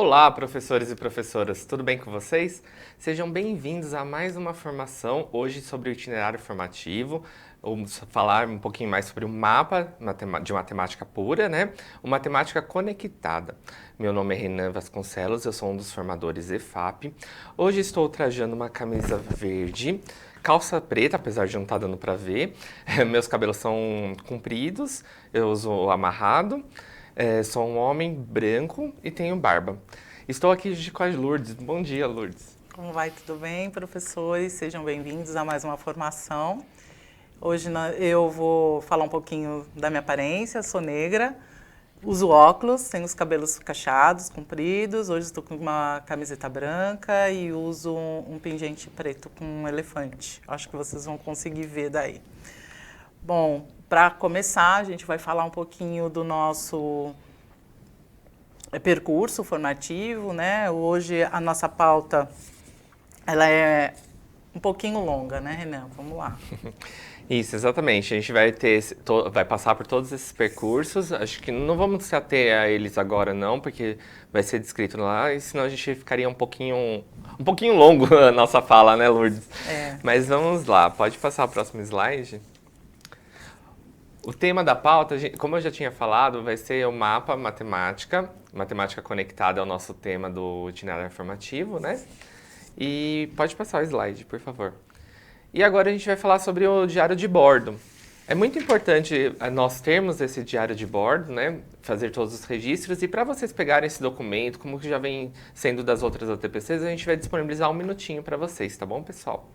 Olá, professores e professoras, tudo bem com vocês? Sejam bem-vindos a mais uma formação, hoje sobre o itinerário formativo. Vamos falar um pouquinho mais sobre o mapa de matemática pura, né? O Matemática Conectada. Meu nome é Renan Vasconcelos, eu sou um dos formadores EFAP. Hoje estou trajando uma camisa verde, calça preta, apesar de não estar dando para ver. Meus cabelos são compridos, eu uso amarrado. Sou um homem branco e tenho barba. Estou aqui hoje com a Lourdes. Bom dia, Lourdes. Como vai? Tudo bem, professores? Sejam bem-vindos a mais uma formação. Hoje eu vou falar um pouquinho da minha aparência. Sou negra, uso óculos, tenho os cabelos cacheados, compridos. Hoje estou com uma camiseta branca e uso um pingente preto com um elefante. Acho que vocês vão conseguir ver daí. Bom, para começar, a gente vai falar um pouquinho do nosso percurso formativo, né? Hoje a nossa pauta ela é um pouquinho longa, né, Renan? Vamos lá. Isso, exatamente. A gente vai passar por todos esses percursos. Acho que não vamos se ater a eles agora, não, porque vai ser descrito lá, e senão a gente ficaria um pouquinho longo a nossa fala, né, Lourdes? Mas vamos lá. Pode passar o próximo slide. O tema da pauta, como eu já tinha falado, vai ser o mapa matemática. Matemática conectada é o nosso tema do itinerário formativo, né? E pode passar o slide, por favor. E agora a gente vai falar sobre o diário de bordo. É muito importante nós termos esse diário de bordo, né? Fazer todos os registros. E para vocês pegarem esse documento, como que já vem sendo das outras ATPCs, a gente vai disponibilizar um minutinho para vocês, tá bom, pessoal?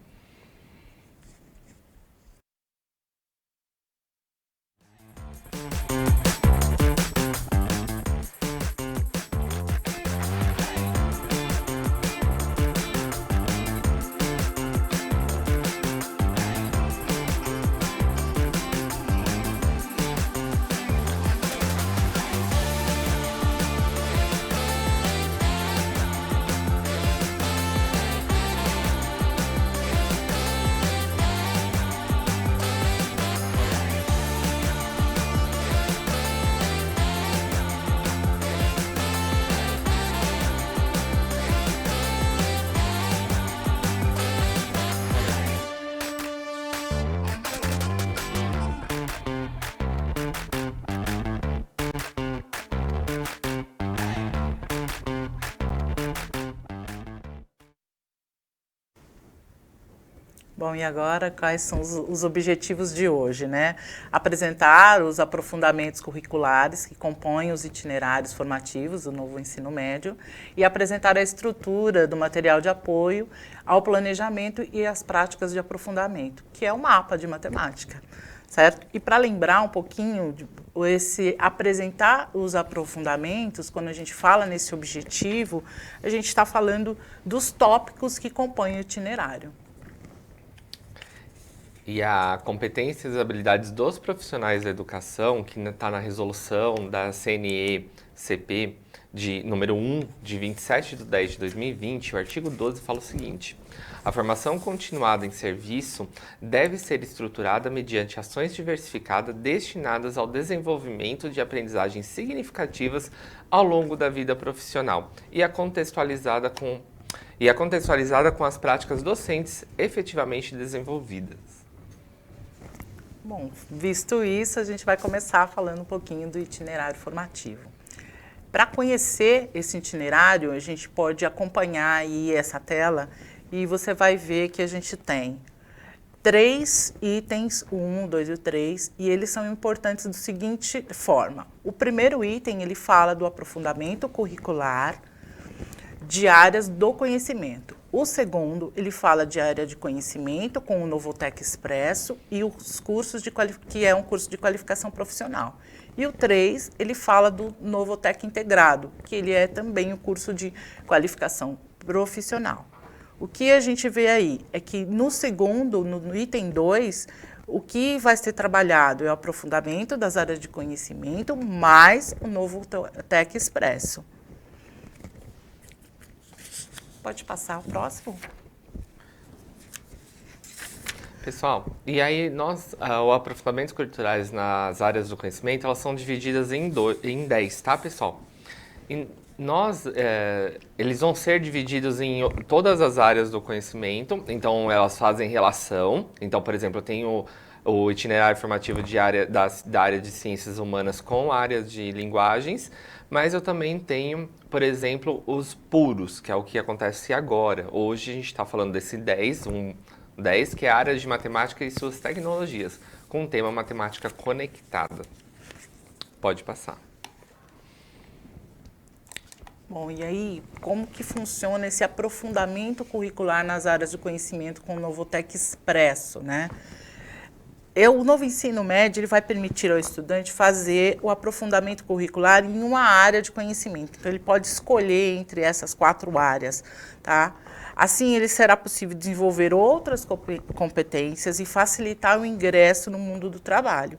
Bom, e agora quais são os objetivos de hoje, né? Apresentar os aprofundamentos curriculares que compõem os itinerários formativos do novo ensino médio e apresentar a estrutura do material de apoio ao planejamento e às práticas de aprofundamento, que é o mapa de matemática, certo? E para lembrar um pouquinho, apresentar os aprofundamentos, quando a gente fala nesse objetivo, a gente está falando dos tópicos que compõem o itinerário. E a competências e habilidades dos profissionais da educação, que está na resolução da CNE-CP de número 1, de 27/10/2020, o artigo 12 fala o seguinte: a formação continuada em serviço deve ser estruturada mediante ações diversificadas destinadas ao desenvolvimento de aprendizagens significativas ao longo da vida profissional e contextualizada com as práticas docentes efetivamente desenvolvidas. Bom, visto isso, a gente vai começar falando um pouquinho do itinerário formativo. Para conhecer esse itinerário, a gente pode acompanhar aí essa tela e você vai ver que a gente tem 3 itens, o 1, 2 e o 3, e eles são importantes da seguinte forma. O primeiro item, ele fala do aprofundamento curricular de áreas do conhecimento. O segundo, ele fala de área de conhecimento com o Novotec Expresso e os cursos que é um curso de qualificação profissional. E o 3, ele fala do Novotec Integrado, que ele é também o curso de qualificação profissional. O que a gente vê aí é que no segundo, no item 2, o que vai ser trabalhado é o aprofundamento das áreas de conhecimento mais o Novotec Expresso. Pode passar o próximo. Pessoal, e aí os aprofundamentos culturais nas áreas do conhecimento, elas são divididas em 10, tá, pessoal? Eles vão ser divididos em todas as áreas do conhecimento, então elas fazem relação. Então, por exemplo, eu tenho o itinerário formativo da área de ciências humanas com a área de linguagens, mas eu também tenho, por exemplo, os puros, que é o que acontece agora. Hoje a gente está falando desse 10, 10, que é a área de matemática e suas tecnologias, com o tema matemática conectada. Pode passar. Bom, e aí, como que funciona esse aprofundamento curricular nas áreas do conhecimento com o Novotec Expresso, né? O novo ensino médio ele vai permitir ao estudante fazer o aprofundamento curricular em uma área de conhecimento. Então, ele pode escolher entre essas 4 áreas, tá? Assim, ele será possível desenvolver outras competências e facilitar o ingresso no mundo do trabalho.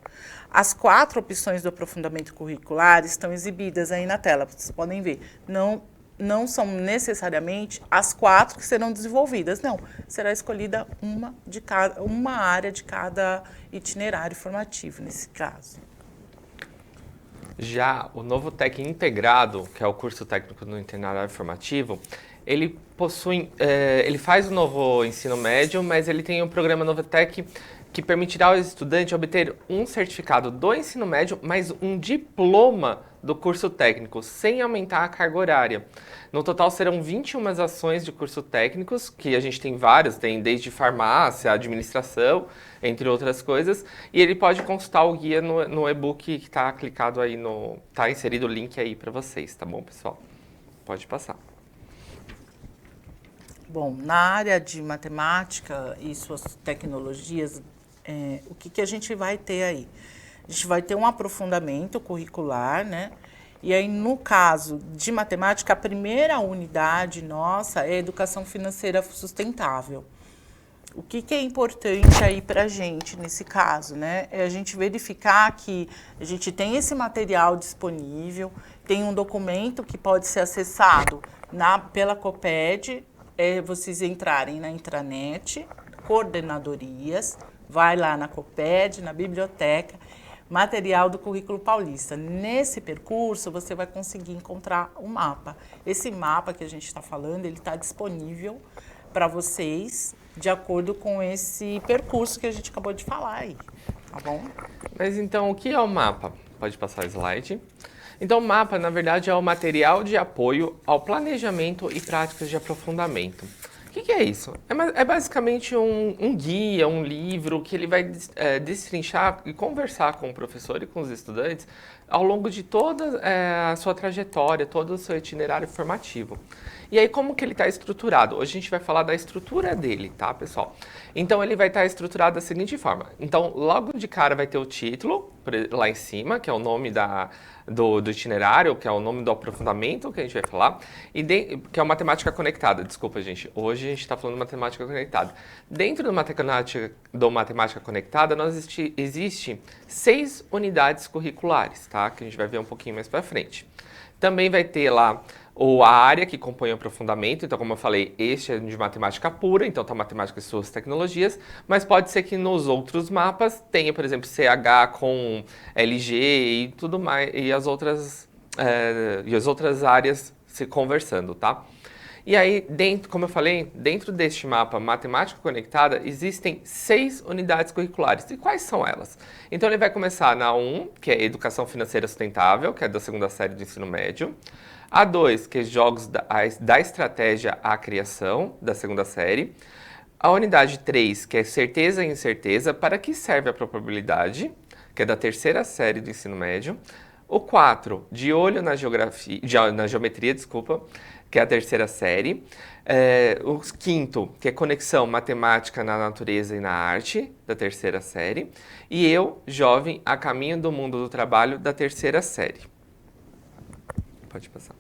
As 4 opções do aprofundamento curricular estão exibidas aí na tela, vocês podem ver. Não são necessariamente as 4 que serão desenvolvidas, não. Será escolhida uma área de cada itinerário formativo, nesse caso. Já o Novotec Integrado, que é o curso técnico no itinerário formativo, ele faz o novo ensino médio, mas ele tem um programa Novotec que permitirá ao estudante obter um certificado do ensino médio, mais um diploma do curso técnico, sem aumentar a carga horária. No total serão 21 ações de curso técnicos, que a gente tem vários, tem desde farmácia, administração, entre outras coisas, e ele pode consultar o guia no e-book que está clicado aí tá inserido o link aí para vocês, tá bom, pessoal? Pode passar. Bom, na área de matemática e suas tecnologias, o que a gente vai ter aí? A gente vai ter um aprofundamento curricular, né? E aí, no caso de matemática, a primeira unidade nossa é Educação Financeira Sustentável. O que é importante aí para a gente nesse caso, né? É a gente verificar que a gente tem esse material disponível, tem um documento que pode ser acessado pela COPED, vocês entrarem na intranet, coordenadorias, vai lá na COPED, na biblioteca, material do Currículo Paulista. Nesse percurso, você vai conseguir encontrar o mapa. Esse mapa que a gente está falando, ele está disponível para vocês, de acordo com esse percurso que a gente acabou de falar aí, tá bom? Mas então, o que é o mapa? Pode passar o slide. Então, o mapa, na verdade, é o material de apoio ao planejamento e práticas de aprofundamento. O que é isso? É basicamente um guia, um livro que ele vai destrinchar e conversar com o professor e com os estudantes ao longo de toda a sua trajetória, todo o seu itinerário formativo. E aí, como que ele está estruturado? Hoje a gente vai falar da estrutura dele, tá, pessoal? Então, ele vai estar estruturado da seguinte forma. Então, logo de cara vai ter o título, lá em cima, que é o nome do itinerário, que é o nome do aprofundamento que a gente vai falar, que é o matemática conectada. Desculpa, gente. Hoje a gente está falando de matemática conectada. Dentro do matemática conectada, existe 6 unidades curriculares, tá? Que a gente vai ver um pouquinho mais para frente. Também vai ter lá a área que compõe o aprofundamento, então como eu falei, este é de matemática pura, então tá matemática e suas tecnologias, mas pode ser que nos outros mapas tenha, por exemplo, CH com LG e tudo mais, e as outras áreas se conversando, tá? E aí, como eu falei, dentro deste mapa matemática conectada, existem 6 unidades curriculares. E quais são elas? Então ele vai começar na 1, que é Educação Financeira Sustentável, que é da 2ª série do ensino médio. A 2, que é Jogos da Estratégia à Criação, da 2ª série. A unidade 3, que é Certeza e Incerteza, para que serve a probabilidade, que é da 3ª série do ensino médio. O 4, De Olho na Geometria, que é a 3ª série. O 5º, que é Conexão Matemática na Natureza e na Arte, da 3ª série. E Eu, Jovem, a Caminho do Mundo do Trabalho, da 3ª série. Pode passar.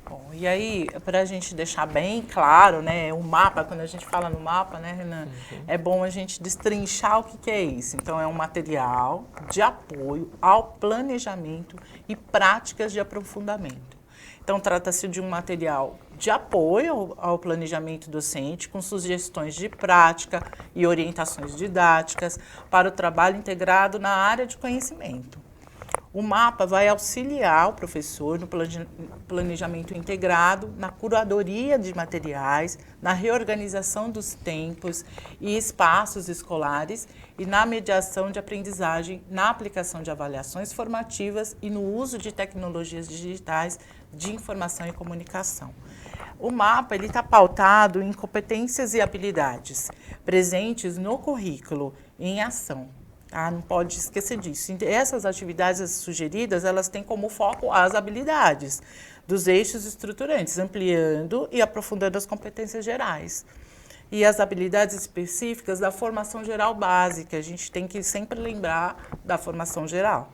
Bom, e aí, para a gente deixar bem claro, né, o mapa, quando a gente fala no mapa, né, Renan, é bom a gente destrinchar o que é isso. Então, é um material de apoio ao planejamento e práticas de aprofundamento. Então, trata-se de um material de apoio ao planejamento docente, com sugestões de prática e orientações didáticas para o trabalho integrado na área de conhecimento. O mapa vai auxiliar o professor no planejamento integrado, na curadoria de materiais, na reorganização dos tempos e espaços escolares e na mediação de aprendizagem, na aplicação de avaliações formativas e no uso de tecnologias digitais de informação e comunicação. O mapa está pautado em competências e habilidades presentes no currículo, em ação. Tá? Não pode esquecer disso. Essas atividades sugeridas, elas têm como foco as habilidades dos eixos estruturantes, ampliando e aprofundando as competências gerais. E as habilidades específicas da formação geral básica, a gente tem que sempre lembrar da formação geral.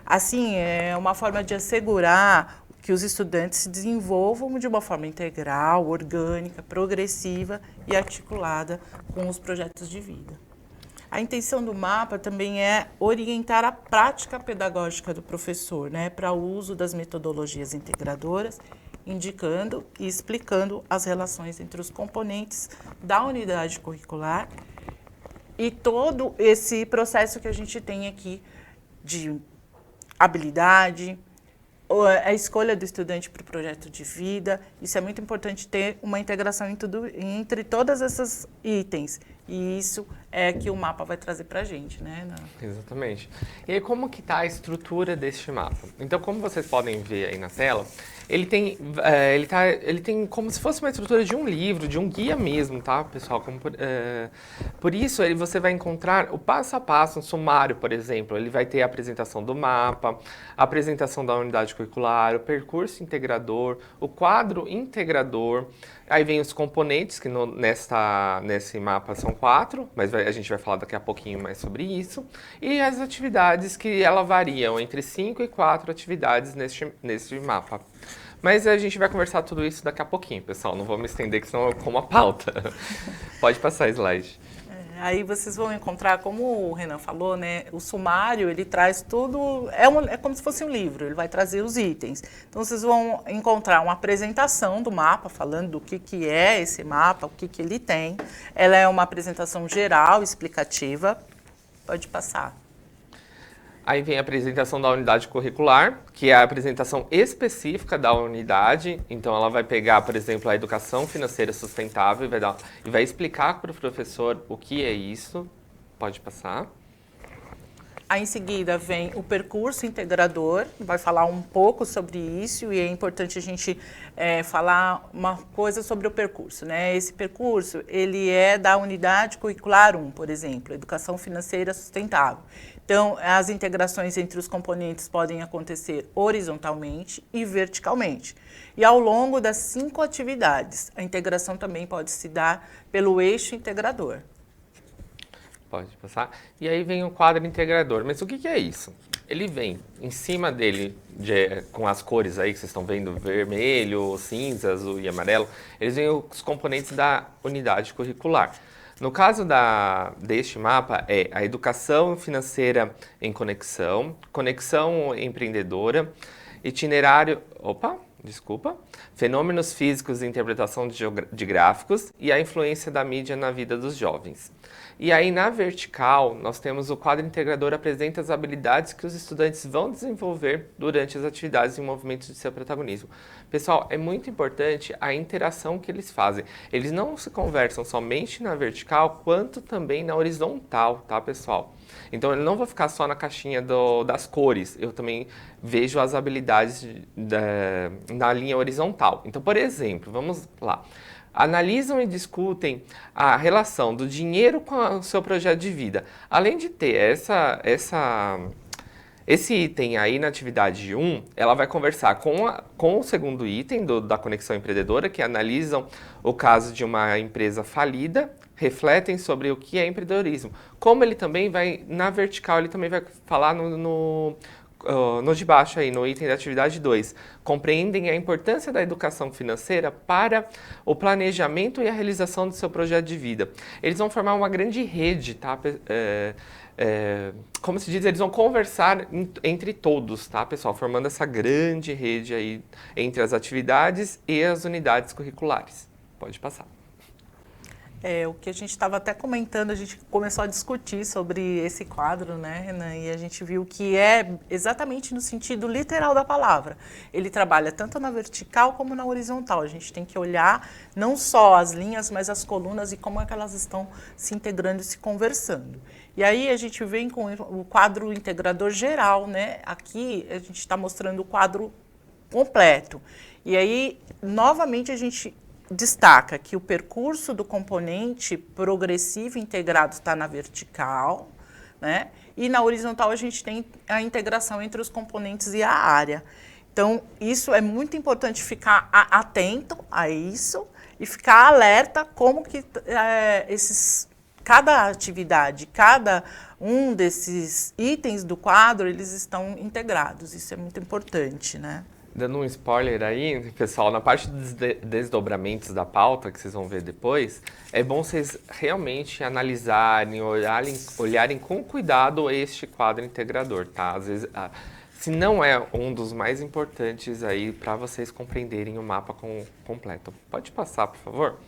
Assim, é uma forma de assegurar que os estudantes se desenvolvam de uma forma integral, orgânica, progressiva e articulada com os projetos de vida. A intenção do mapa também é orientar a prática pedagógica do professor, né, para o uso das metodologias integradoras, indicando e explicando as relações entre os componentes da unidade curricular e todo esse processo que a gente tem aqui de habilidade, a escolha do estudante para o projeto de vida. Isso é muito importante, ter uma integração entre todos esses itens. E isso é que o mapa vai trazer para a gente, né? Exatamente. E aí, como que está a estrutura deste mapa? Então, como vocês podem ver aí na tela, ele tem como se fosse uma estrutura de um livro, de um guia mesmo, tá, pessoal? Por isso, você vai encontrar o passo a passo, um sumário, por exemplo. Ele vai ter a apresentação do mapa, a apresentação da unidade curricular, o percurso integrador, o quadro integrador. Aí vem os componentes, que nesse mapa são 4, mas a gente vai falar daqui a pouquinho mais sobre isso. E as atividades, que elas variam entre 5 e 4 atividades neste mapa. Mas a gente vai conversar tudo isso daqui a pouquinho, pessoal. Não vou me estender, que senão eu como a pauta. Pode passar slide. Aí vocês vão encontrar, como o Renan falou, né, o sumário, ele traz tudo, é como se fosse um livro, ele vai trazer os itens. Então vocês vão encontrar uma apresentação do mapa, falando do que é esse mapa, o que ele tem. Ela é uma apresentação geral, explicativa. Pode passar. Aí vem a apresentação da unidade curricular, que é a apresentação específica da unidade. Então, ela vai pegar, por exemplo, a educação financeira sustentável e vai explicar para o professor o que é isso. Pode passar. Aí, em seguida, vem o percurso integrador, vai falar um pouco sobre isso, e é importante a gente falar uma coisa sobre o percurso, né? Esse percurso, ele é da unidade curricular 1, por exemplo, Educação Financeira Sustentável. Então, as integrações entre os componentes podem acontecer horizontalmente e verticalmente. E ao longo das 5 atividades, a integração também pode se dar pelo eixo integrador. Pode passar. E aí vem o quadro integrador. Mas o que é isso? Ele vem em cima dele, com as cores aí que vocês estão vendo, vermelho, cinza, azul e amarelo, eles vêm os componentes da unidade curricular. No caso deste mapa, é a educação financeira em conexão, conexão empreendedora, itinerário, fenômenos físicos e interpretação de gráficos e a influência da mídia na vida dos jovens. E aí, na vertical, nós temos o quadro integrador apresenta as habilidades que os estudantes vão desenvolver durante as atividades e movimentos de seu protagonismo. Pessoal, é muito importante a interação que eles fazem. Eles não se conversam somente na vertical, quanto também na horizontal, tá, pessoal? Então, eu não vou ficar só na caixinha das cores, eu também vejo as habilidades na linha horizontal. Então, por exemplo, vamos lá. Analisam e discutem a relação do dinheiro com o seu projeto de vida. Além de ter esse item aí na atividade 1, ela vai conversar com o segundo item da conexão empreendedora, que analisam o caso de uma empresa falida, refletem sobre o que é empreendedorismo. Como ele também vai, na vertical, ele também vai falar no de baixo aí, no item da atividade 2, compreendem a importância da educação financeira para o planejamento e a realização do seu projeto de vida. Eles vão formar uma grande rede, tá? Como se diz, eles vão conversar entre todos, tá, pessoal? Formando essa grande rede aí entre as atividades e as unidades curriculares. Pode passar. O que a gente estava até comentando, a gente começou a discutir sobre esse quadro, né, Renan? E a gente viu que é exatamente no sentido literal da palavra. Ele trabalha tanto na vertical como na horizontal. A gente tem que olhar não só as linhas, mas as colunas e como é que elas estão se integrando e se conversando. E aí a gente vem com o quadro integrador geral, né? Aqui a gente está mostrando o quadro completo. E aí, novamente, a gente destaca que o percurso do componente progressivo integrado está na vertical, né? E na horizontal a gente tem a integração entre os componentes e a área. Então, isso é muito importante ficar atento a isso e ficar alerta como que cada atividade, cada um desses itens do quadro, eles estão integrados. Isso é muito importante, né? Dando um spoiler aí, pessoal, na parte dos desdobramentos da pauta, que vocês vão ver depois, é bom vocês realmente analisarem, olharem com cuidado este quadro integrador, tá? Às vezes, se não é um dos mais importantes aí para vocês compreenderem o mapa completo. Pode passar, por favor?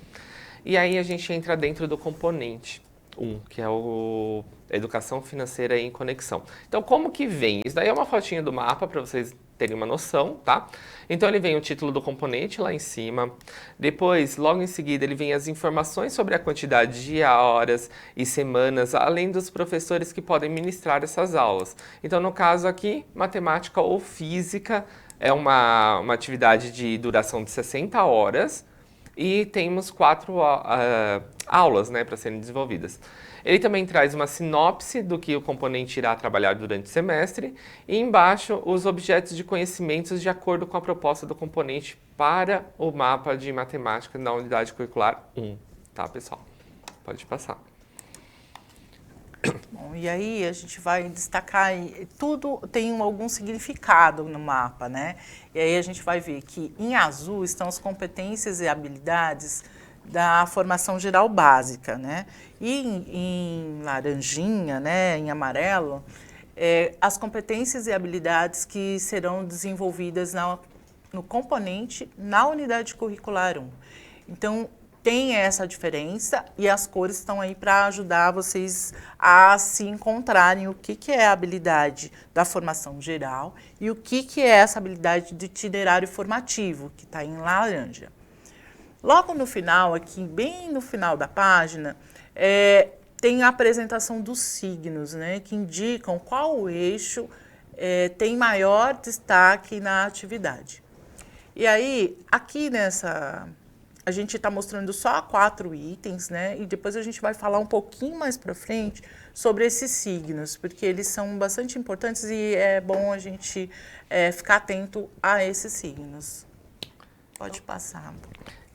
E aí a gente entra dentro do componente 1, que é o Educação Financeira em Conexão. Então, como que vem? Isso daí é uma fotinha do mapa para vocês terem uma noção, tá? Então, ele vem o título do componente lá em cima. Depois, logo em seguida, ele vem as informações sobre a quantidade de horas e semanas, além dos professores que podem ministrar essas aulas. Então, no caso aqui, matemática ou física é uma atividade de duração de 60 horas e temos 4 aulas, né, para serem desenvolvidas. Ele também traz uma sinopse do que o componente irá trabalhar durante o semestre e embaixo os objetos de conhecimentos de acordo com a proposta do componente para o mapa de matemática na unidade curricular 1, tá, pessoal? Pode passar. Bom, e aí a gente vai destacar, tudo tem algum significado no mapa, né? E aí a gente vai ver que em azul estão as competências e habilidades da formação geral básica, né? E em laranjinha, né, em amarelo, as competências e habilidades que serão desenvolvidas no componente na unidade curricular 1. Então, tem essa diferença e as cores estão aí para ajudar vocês a se encontrarem o que é a habilidade da formação geral e o que é essa habilidade do itinerário formativo, que está em laranja. Logo no final, aqui bem no final da página, tem a apresentação dos signos, né, que indicam qual eixo tem maior destaque na atividade. E aí, aqui a gente está mostrando só 4 itens, né? E depois a gente vai falar um pouquinho mais para frente sobre esses signos, porque eles são bastante importantes e é bom a gente ficar atento a esses signos. Pode passar.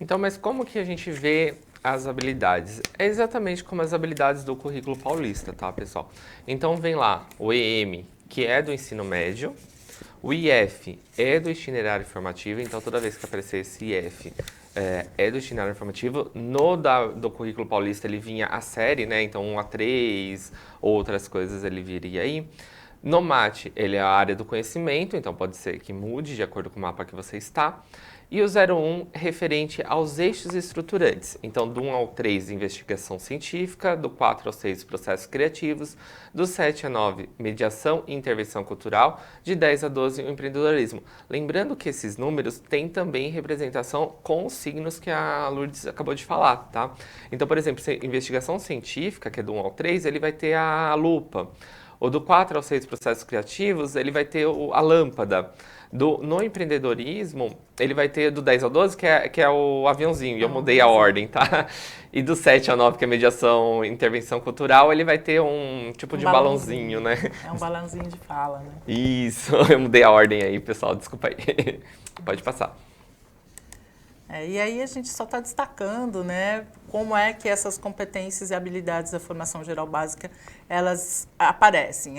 Então, mas como que a gente vê as habilidades? É exatamente como as habilidades do currículo paulista, tá, pessoal? Então, vem lá o EM, que é do ensino médio, o IF é do itinerário formativo, então toda vez que aparecer esse IF é do itinerário formativo. Do currículo paulista ele vinha a série, né? Então 1 a 3, outras coisas ele viria aí. No MAT ele é a área do conhecimento, então pode ser que mude de acordo com o mapa que você está. E o 01 referente aos eixos estruturantes. Então, do 1 ao 3, investigação científica, do 4 ao 6, processos criativos, do 7 a 9, mediação e intervenção cultural, de 10 a 12, o empreendedorismo. Lembrando que esses números têm também representação com os signos que a Lourdes acabou de falar, tá? Então, por exemplo, investigação científica, que é do 1 ao 3, ele vai ter a lupa. O do 4 ao 6, processos criativos, ele vai ter a lâmpada. No empreendedorismo, ele vai ter do 10 ao 12, que é o aviãozinho, e eu mudei a ordem, tá? E do 7 ao 9, que é mediação e intervenção cultural, ele vai ter um tipo de balãozinho, né? É um balãozinho de fala, né? Isso, eu mudei a ordem aí, pessoal, desculpa aí. Pode passar. E aí a gente só está destacando, né, como é que essas competências e habilidades da formação geral básica, elas aparecem.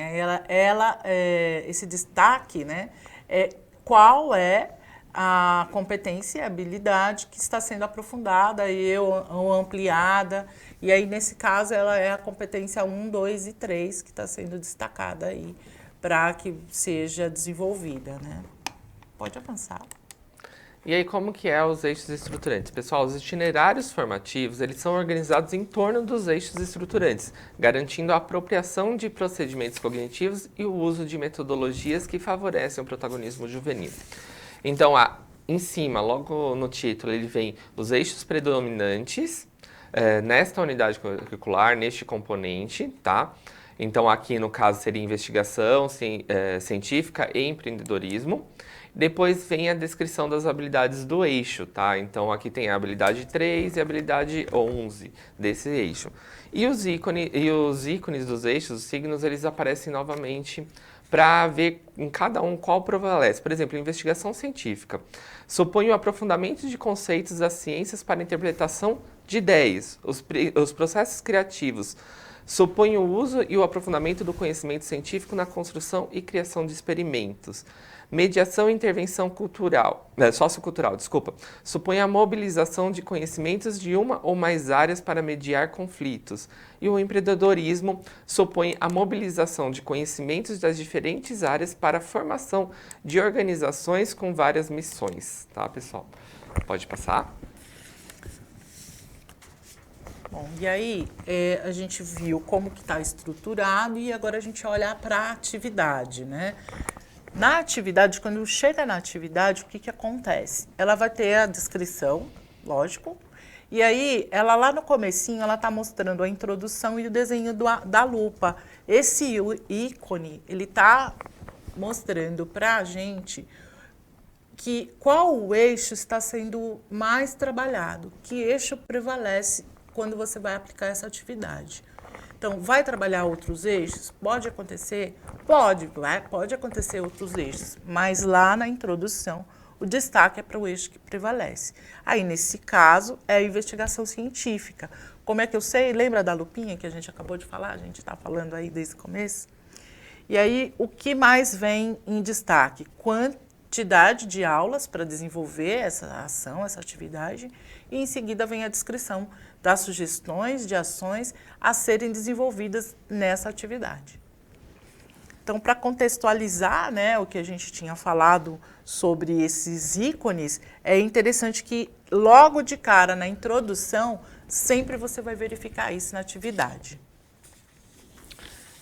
Esse destaque, né, qual é a competência e habilidade que está sendo aprofundada ou ampliada. E aí, nesse caso, ela é a competência 1, 2 e 3 que está sendo destacada aí para que seja desenvolvida, né? Pode avançar. E aí, como que é os eixos estruturantes? Pessoal, os itinerários formativos, eles são organizados em torno dos eixos estruturantes, garantindo a apropriação de procedimentos cognitivos e o uso de metodologias que favorecem o protagonismo juvenil. Então, em cima, logo no título, ele vem os eixos predominantes nesta unidade curricular, neste componente, tá? Então, aqui no caso seria investigação científica e empreendedorismo. Depois vem a descrição das habilidades do eixo, tá? Então, aqui tem a habilidade 3 e a habilidade 11 desse eixo. E os ícones dos eixos, os signos, eles aparecem novamente para ver em cada um qual prevalece. Por exemplo, investigação científica. Supõe o aprofundamento de conceitos das ciências para a interpretação de ideias, os processos criativos. Supõe o uso e o aprofundamento do conhecimento científico na construção e criação de experimentos. Mediação e intervenção sociocultural, supõe a mobilização de conhecimentos de uma ou mais áreas para mediar conflitos. E o empreendedorismo supõe a mobilização de conhecimentos das diferentes áreas para a formação de organizações com várias missões. Tá, pessoal? Pode passar. Bom, e aí a gente viu como que está estruturado e agora a gente olha para a atividade, né? Na atividade, quando chega na atividade, o que acontece? Ela vai ter a descrição, lógico, e aí ela lá no comecinho, ela está mostrando a introdução e o desenho da lupa. Esse ícone, ele está mostrando para a gente qual o eixo está sendo mais trabalhado, que eixo prevalece quando você vai aplicar essa atividade. Então, vai trabalhar outros eixos? Pode acontecer? Pode acontecer outros eixos, mas lá na introdução, o destaque é para o eixo que prevalece. Aí, nesse caso, é a investigação científica. Como é que eu sei? Lembra da lupinha que a gente acabou de falar? A gente está falando aí desde o começo. E aí, o que mais vem em destaque? Quantidade de aulas para desenvolver essa ação, essa atividade, e em seguida vem a descrição das sugestões de ações a serem desenvolvidas nessa atividade. Então, para contextualizar, né, o que a gente tinha falado sobre esses ícones, é interessante que logo de cara na introdução, sempre você vai verificar isso na atividade.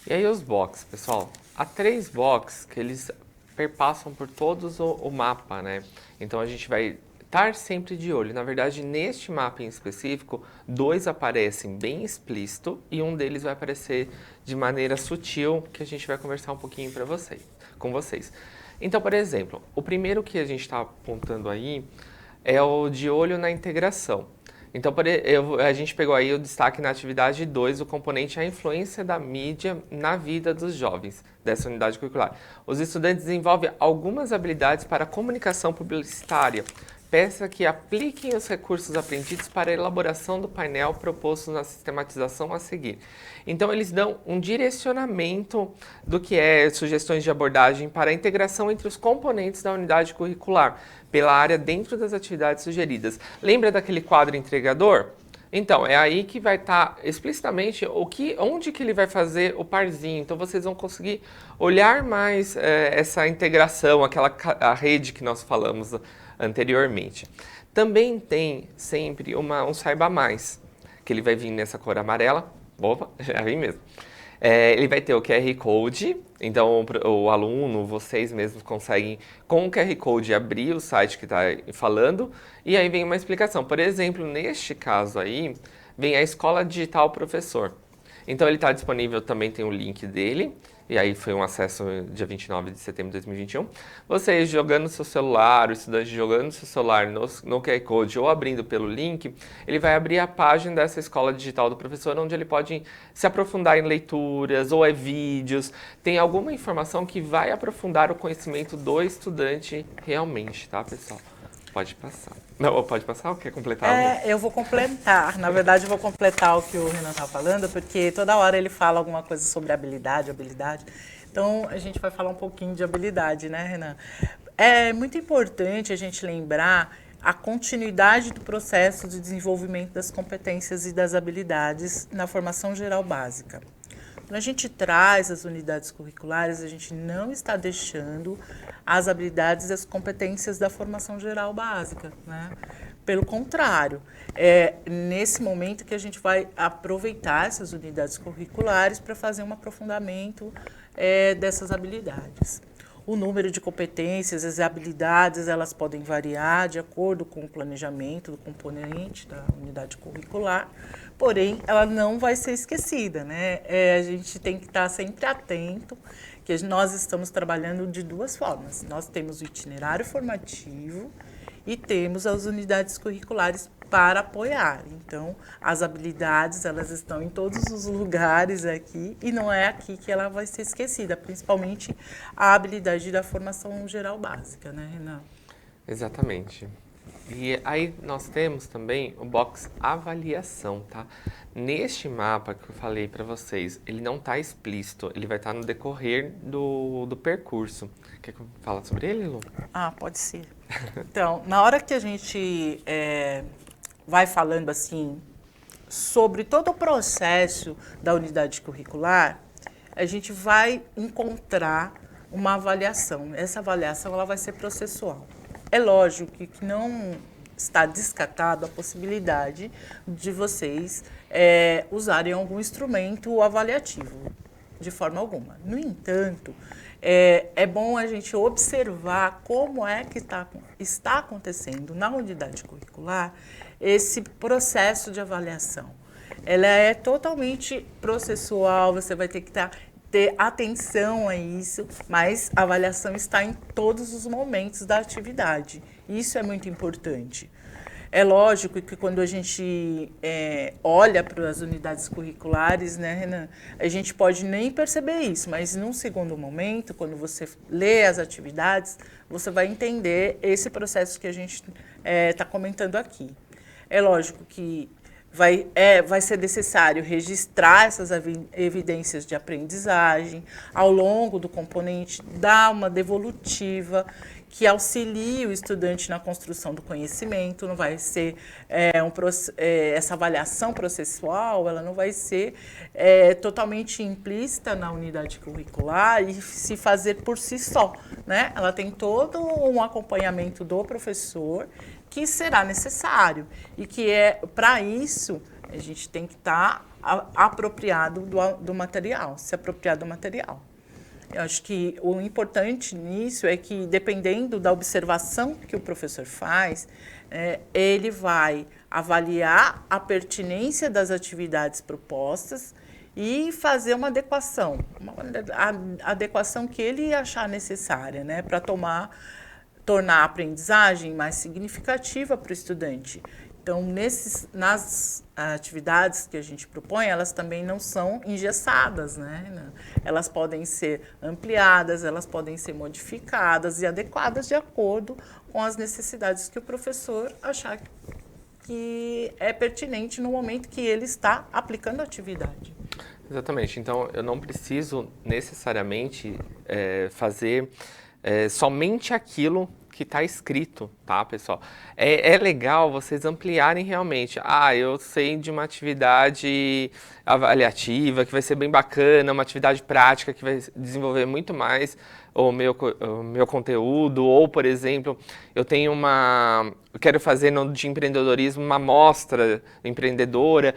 E aí os box, pessoal? Há 3 box que eles perpassam por todos o mapa, né? Então a gente vai estar sempre de olho. Na verdade, neste mapa em específico, 2 aparecem bem explícito e um deles vai aparecer de maneira sutil, que a gente vai conversar um pouquinho com vocês. Então, por exemplo, o primeiro que a gente está apontando aí é o de olho na integração. Então, a gente pegou aí o destaque na atividade 2, o componente a influência da mídia na vida dos jovens dessa unidade curricular. Os estudantes desenvolvem algumas habilidades para a comunicação publicitária. Peça que apliquem os recursos aprendidos para a elaboração do painel proposto na sistematização a seguir. Então, eles dão um direcionamento do que é sugestões de abordagem para a integração entre os componentes da unidade curricular, pela área dentro das atividades sugeridas. Lembra daquele quadro entregador? Então, é aí que vai estar explicitamente onde que ele vai fazer o parzinho. Então, vocês vão conseguir olhar mais essa integração, a rede que nós falamos anteriormente. Também tem sempre um saiba mais, que ele vai vir nessa cor amarela. Opa, já vem mesmo. Ele vai ter o QR Code, então o aluno, vocês mesmos conseguem, com o QR Code, abrir o site que está falando, e aí vem uma explicação. Por exemplo, neste caso aí, vem a Escola Digital Professor. Então ele está disponível, também tem o link dele, e aí foi um acesso dia 29 de setembro de 2021. Vocês jogando seu celular, o estudante jogando seu celular no QR Code ou abrindo pelo link, ele vai abrir a página dessa Escola Digital do Professor, onde ele pode se aprofundar em leituras ou vídeos. Tem alguma informação que vai aprofundar o conhecimento do estudante realmente, tá, pessoal? Pode passar. Não, pode passar ou quer completar? Eu vou completar. Na verdade, eu vou completar o que o Renan está falando, porque toda hora ele fala alguma coisa sobre habilidade. Então, a gente vai falar um pouquinho de habilidade, né, Renan? É muito importante a gente lembrar a continuidade do processo de desenvolvimento das competências e das habilidades na formação geral básica. Quando a gente traz as unidades curriculares, a gente não está deixando as habilidades e as competências da formação geral básica, né? Pelo contrário, é nesse momento que a gente vai aproveitar essas unidades curriculares para fazer um aprofundamento dessas habilidades. O número de competências, as habilidades, elas podem variar de acordo com o planejamento do componente da unidade curricular, porém, ela não vai ser esquecida, né? A gente tem que estar sempre atento, que nós estamos trabalhando de duas formas. Nós temos o itinerário formativo e temos as unidades curriculares para apoiar. Então, as habilidades, elas estão em todos os lugares aqui e não é aqui que ela vai ser esquecida, principalmente a habilidade da formação geral básica, né, Renan? Exatamente. E aí nós temos também o box avaliação, tá? Neste mapa que eu falei para vocês, ele não está explícito, ele vai estar no decorrer do percurso. Quer que eu fale sobre ele, Lu? Ah, pode ser. Então, na hora que a gente vai falando assim sobre todo o processo da unidade curricular, a gente vai encontrar uma avaliação. Essa avaliação ela vai ser processual. É lógico que não está descartado a possibilidade de vocês usarem algum instrumento avaliativo, de forma alguma. No entanto, é bom a gente observar como é que está acontecendo na unidade curricular esse processo de avaliação. Ela é totalmente processual, você vai ter que ter atenção a isso, mas a avaliação está em todos os momentos da atividade. Isso é muito importante. É lógico que quando a gente olha para as unidades curriculares, né, Renan, a gente pode nem perceber isso, mas num segundo momento, quando você lê as atividades, você vai entender esse processo que a gente está comentando aqui. É lógico que vai ser necessário registrar essas evidências de aprendizagem ao longo do componente, dar uma devolutiva que auxilie o estudante na construção do conhecimento. Não vai ser essa avaliação processual, ela não vai ser totalmente implícita na unidade curricular e se fazer por si só, né? Ela tem todo um acompanhamento do professor que será necessário e que para isso a gente tem que estar apropriado do material, se apropriar do material. Eu acho que o importante nisso é que, dependendo da observação que o professor faz, ele vai avaliar a pertinência das atividades propostas e fazer uma adequação a adequação que ele achar necessária, né, para tornar a aprendizagem mais significativa para o estudante. Então, nas atividades que a gente propõe, elas também não são engessadas, né? Elas podem ser ampliadas, elas podem ser modificadas e adequadas de acordo com as necessidades que o professor achar que é pertinente no momento que ele está aplicando a atividade. Exatamente. Então, eu não preciso necessariamente fazer somente aquilo que está escrito, tá, pessoal? É legal vocês ampliarem realmente. Eu sei de uma atividade avaliativa que vai ser bem bacana, uma atividade prática que vai desenvolver muito mais o meu conteúdo, ou, por exemplo, eu quero fazer de empreendedorismo uma mostra empreendedora.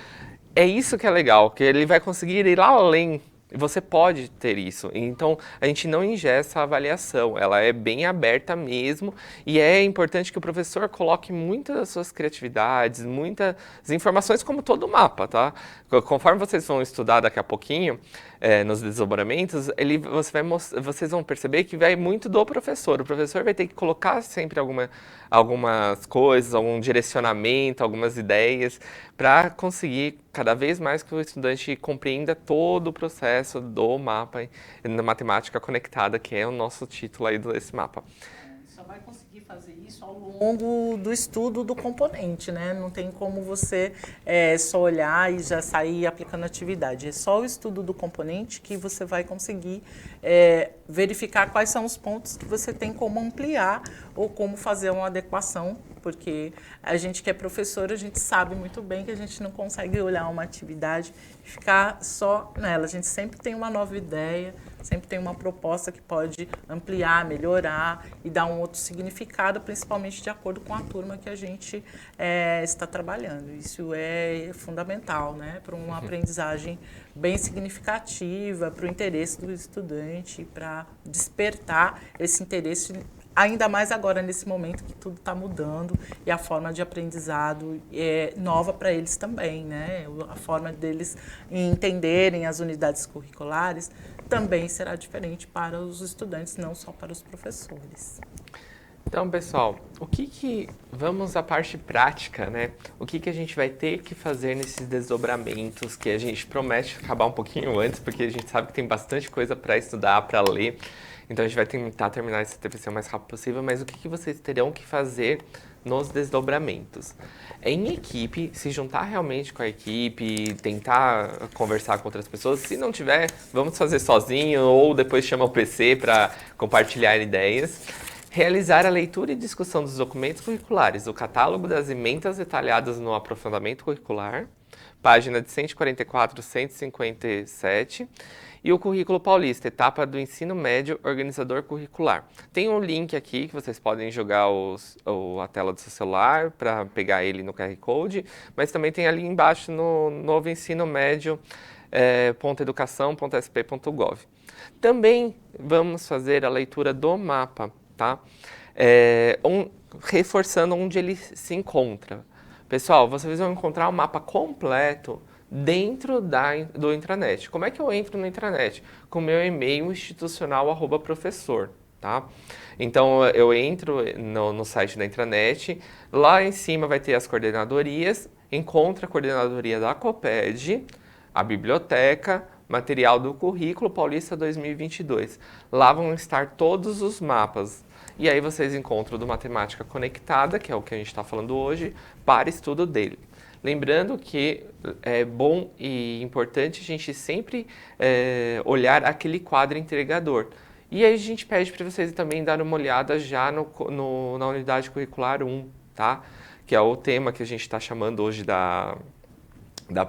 É isso que é legal, que ele vai conseguir ir lá além. Você pode ter isso. Então, a gente não engessa a avaliação. Ela é bem aberta mesmo. E é importante que o professor coloque muitas das suas criatividades, muitas informações, como todo mapa, tá? Conforme vocês vão estudar daqui a pouquinho, nos desdobramentos, vocês vão perceber que vai muito do professor. O professor vai ter que colocar sempre algumas coisas, algum direcionamento, algumas ideias, para conseguir cada vez mais que o estudante compreenda todo o processo do mapa na matemática conectada, que é o nosso título aí desse mapa. Só vai conseguir fazer isso ao longo do estudo do componente, né? Não tem como você só olhar e já sair aplicando atividade. É só o estudo do componente que você vai conseguir verificar quais são os pontos que você tem como ampliar ou como fazer uma adequação porque a gente que é professor, a gente sabe muito bem que a gente não consegue olhar uma atividade e ficar só nela. A gente sempre tem uma nova ideia, sempre tem uma proposta que pode ampliar, melhorar e dar um outro significado, principalmente de acordo com a turma que a gente está trabalhando. Isso é fundamental, né, para uma aprendizagem bem significativa, para o interesse do estudante, para despertar esse interesse, ainda mais agora nesse momento que tudo está mudando e a forma de aprendizado é nova para eles também, né? A forma deles entenderem as unidades curriculares também será diferente para os estudantes, não só para os professores. Então, pessoal, vamos à parte prática, né? O que a gente vai ter que fazer nesses desdobramentos, que a gente promete acabar um pouquinho antes, porque a gente sabe que tem bastante coisa para estudar, para ler. Então, a gente vai tentar terminar esse TPC o mais rápido possível, mas o que vocês terão que fazer nos desdobramentos? Em equipe, se juntar realmente com a equipe, tentar conversar com outras pessoas. Se não tiver, vamos fazer sozinho ou depois chama o PC para compartilhar ideias. Realizar a leitura e discussão dos documentos curriculares, o catálogo das emendas detalhadas no aprofundamento curricular, página de 144 a 157, e o currículo paulista, etapa do ensino médio, organizador curricular. Tem um link aqui que vocês podem jogar a tela do seu celular para pegar ele no QR Code, mas também tem ali embaixo no novo ensino médio, .educação.sp.gov. Também vamos fazer a leitura do mapa, tá? Reforçando onde ele se encontra. Pessoal, vocês vão encontrar o mapa completo dentro do intranet. Como é que eu entro no intranet? Com o meu e-mail institucional @professor, tá? Então, eu entro no site da intranet, lá em cima vai ter as coordenadorias, encontra a coordenadoria da COPED, a biblioteca, material do currículo Paulista 2022. Lá vão estar todos os mapas. E aí vocês encontram do Matemática Conectada, que é o que a gente está falando hoje, para estudo dele. Lembrando que é bom e importante a gente sempre olhar aquele quadro entregador. E aí a gente pede para vocês também dar uma olhada já na unidade curricular 1, tá? Que é o tema que a gente está chamando hoje da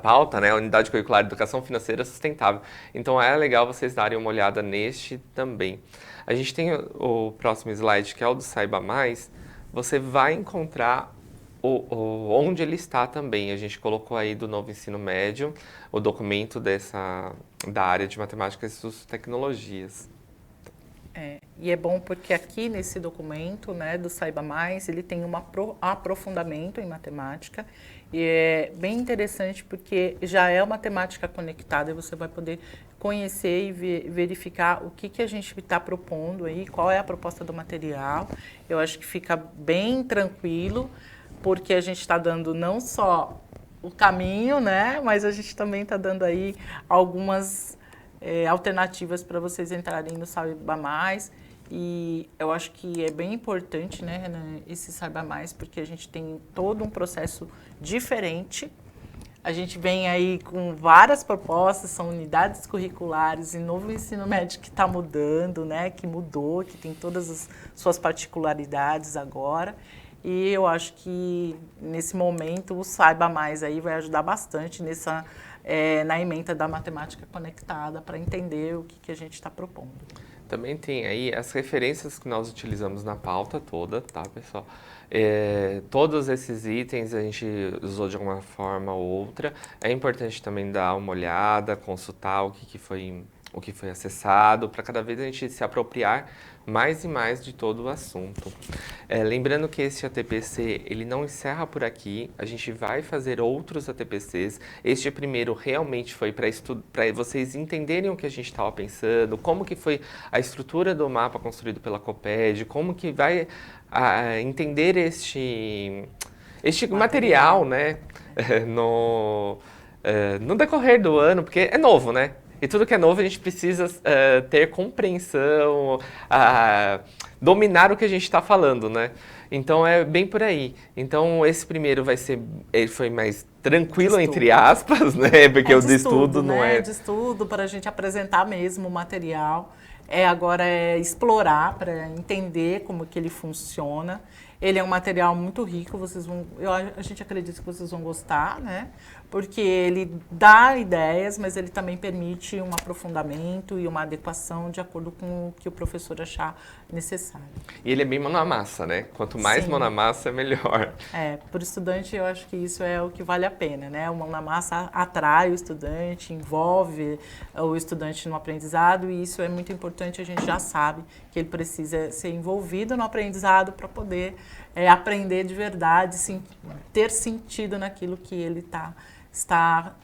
pauta, né? A Unidade Curricular de Educação Financeira Sustentável. Então é legal vocês darem uma olhada neste também. A gente tem o próximo slide, que é o do Saiba Mais. Você vai encontrar onde ele está também. A gente colocou aí do novo ensino médio, o documento da área de matemática e tecnologias. E é bom porque aqui nesse documento, né, do Saiba Mais, ele tem um aprofundamento em matemática e é bem interessante porque já é uma temática conectada e você vai poder conhecer e verificar o que a gente está propondo aí, qual é a proposta do material. Eu acho que fica bem tranquilo porque a gente está dando não só o caminho, né, mas a gente também está dando aí algumas alternativas para vocês entrarem no Saiba Mais. E eu acho que é bem importante, né, esse Saiba Mais, porque a gente tem todo um processo diferente. A gente vem aí com várias propostas, são unidades curriculares e novo ensino médio que está mudando, né, que mudou, que tem todas as suas particularidades agora. E eu acho que nesse momento o Saiba Mais aí vai ajudar bastante na ementa da matemática conectada para entender o que a gente está propondo. Também tem aí as referências que nós utilizamos na pauta toda, tá, pessoal? Todos esses itens a gente usou de alguma forma ou outra. É importante também dar uma olhada, consultar o que foi acessado, para cada vez a gente se apropriar mais e mais de todo o assunto. Lembrando que esse ATPC, ele não encerra por aqui, a gente vai fazer outros ATPCs. Este primeiro realmente foi para vocês entenderem o que a gente estava pensando, como que foi a estrutura do mapa construído pela COPED, como que vai entender este material, né, no decorrer do ano, porque é novo, né? E tudo que é novo a gente precisa ter compreensão, dominar o que a gente está falando, né? Então é bem por aí. Então esse primeiro ele foi mais tranquilo, entre aspas, né? Porque o de estudo não né? é... De estudo para a gente apresentar mesmo o material. Agora é explorar para entender como que ele funciona. Ele é um material muito rico, a gente acredita que vocês vão gostar, né? Porque ele dá ideias, mas ele também permite um aprofundamento e uma adequação de acordo com o que o professor achar necessário. E ele é bem mão na massa, né? Quanto mais Sim. mão na massa, melhor. Por estudante, eu acho que isso é o que vale a pena, né? O mão na massa atrai o estudante, envolve o estudante no aprendizado, e isso é muito importante, a gente já sabe que ele precisa ser envolvido no aprendizado para poder aprender de verdade, ter sentido naquilo que ele está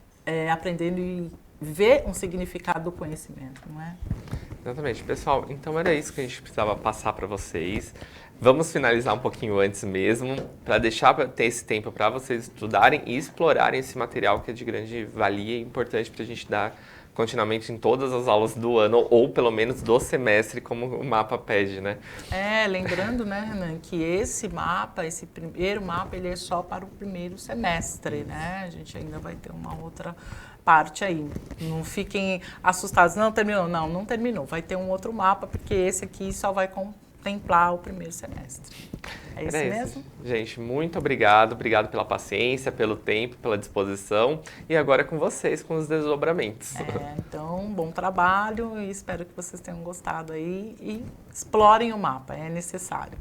aprendendo e ver um significado do conhecimento, não é? Exatamente. Pessoal, então era isso que a gente precisava passar para vocês. Vamos finalizar um pouquinho antes mesmo, para deixar ter esse tempo para vocês estudarem e explorarem esse material que é de grande valia e importante para a gente dar continuamente em todas as aulas do ano, ou pelo menos do semestre, como o mapa pede, né? Lembrando, né, Renan, que esse primeiro mapa, ele é só para o primeiro semestre, né? A gente ainda vai ter uma outra parte aí. Não fiquem assustados, não terminou. Não terminou. Vai ter um outro mapa, porque esse aqui só vai contemplar o primeiro semestre. É isso mesmo? Gente, muito obrigado. Obrigado pela paciência, pelo tempo, pela disposição. E agora é com vocês, com os desdobramentos. Então, bom trabalho e espero que vocês tenham gostado aí e explorem o mapa, é necessário.